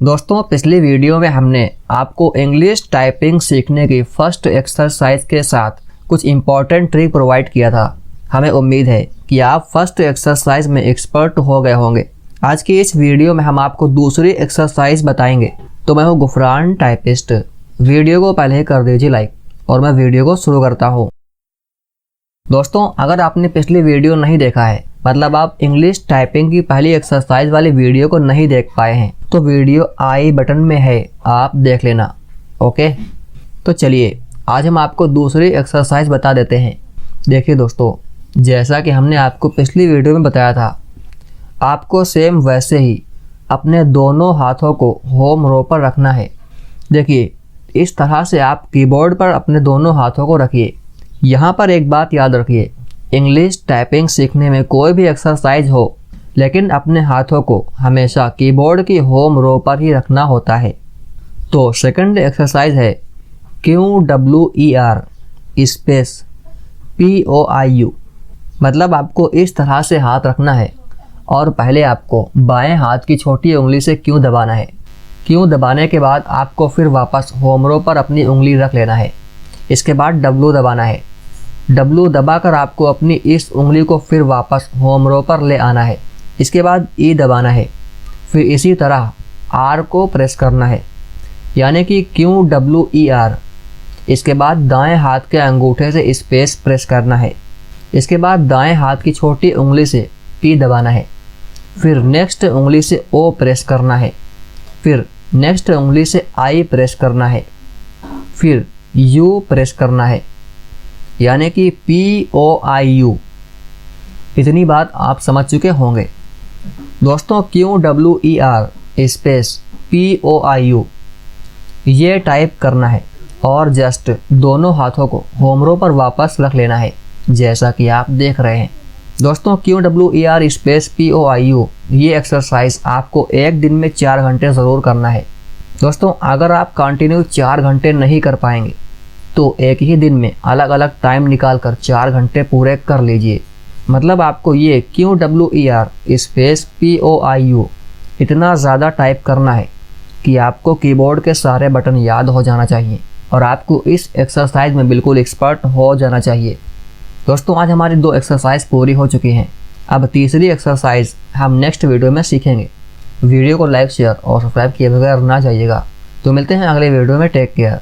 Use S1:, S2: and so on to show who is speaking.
S1: दोस्तों पिछली वीडियो में हमने आपको इंग्लिश टाइपिंग सीखने की फर्स्ट एक्सरसाइज के साथ कुछ इम्पॉर्टेंट ट्रिक प्रोवाइड किया था। हमें उम्मीद है कि आप फर्स्ट एक्सरसाइज में एक्सपर्ट हो गए होंगे। आज की इस वीडियो में हम आपको दूसरी एक्सरसाइज बताएंगे। तो मैं हूँ गुफरान टाइपिस्ट। वीडियो को पहले कर दीजिए लाइक और मैं वीडियो को शुरू करता हूँ। दोस्तों अगर आपने पिछली वीडियो नहीं देखा है, मतलब आप इंग्लिश टाइपिंग की पहली एक्सरसाइज वाली वीडियो को नहीं देख पाए हैं, तो वीडियो आई बटन में है, आप देख लेना। ओके, तो चलिए आज हम आपको दूसरी एक्सरसाइज बता देते हैं। देखिए दोस्तों, जैसा कि हमने आपको पिछली वीडियो में बताया था, आपको सेम वैसे ही अपने दोनों हाथों को होम रो पर रखना है। देखिए इस तरह से आप कीबोर्ड पर अपने दोनों हाथों को रखिए। यहाँ पर एक बात याद रखिए, इंग्लिश टाइपिंग सीखने में कोई भी एक्सरसाइज हो, लेकिन अपने हाथों को हमेशा कीबोर्ड की होम रो पर ही रखना होता है। तो सेकंड एक्सरसाइज है QWER स्पेस POIU। मतलब आपको इस तरह से हाथ रखना है और पहले आपको बाएं हाथ की छोटी उंगली से क्यू दबाना है। क्यू दबाने के बाद आपको फिर वापस होम रो पर अपनी उंगली रख लेना है। इसके बाद W दबाना है। W दबाकर आपको अपनी इस उंगली को फिर वापस होम रो पर ले आना है। इसके बाद E दबाना है। फिर इसी तरह R को प्रेस करना है, यानी कि QWER। इसके बाद दाएं हाथ के अंगूठे से स्पेस प्रेस करना है। इसके बाद दाएं हाथ की छोटी उंगली से P दबाना है। फिर नेक्स्ट उंगली से O प्रेस करना है। फिर नेक्स्ट उंगली से I प्रेस करना है। फिर U प्रेस करना है, यानी कि POIU। इतनी बात आप समझ चुके होंगे। दोस्तों QWER स्पेस POIU ये टाइप करना है और जस्ट दोनों हाथों को होम रो पर वापस रख लेना है, जैसा कि आप देख रहे हैं। दोस्तों QWER स्पेस POIU ये एक्सरसाइज आपको एक दिन में 4 घंटे ज़रूर करना है। दोस्तों अगर आप कंटिन्यू 4 घंटे नहीं कर पाएंगे तो एक ही दिन में अलग अलग टाइम निकाल कर 4 घंटे पूरे कर लीजिए। मतलब आपको ये QWER स्पेस POIU इतना ज़्यादा टाइप करना है कि आपको कीबोर्ड के सारे बटन याद हो जाना चाहिए और आपको इस एक्सरसाइज में बिल्कुल एक्सपर्ट हो जाना चाहिए। दोस्तों आज हमारी 2 एक्सरसाइज पूरी हो चुकी हैं। अब तीसरी एक्सरसाइज हम नेक्स्ट वीडियो में सीखेंगे। वीडियो को लाइक शेयर और सब्सक्राइब किए बगैर ना जाइएगा। तो मिलते हैं अगले वीडियो में। Take care.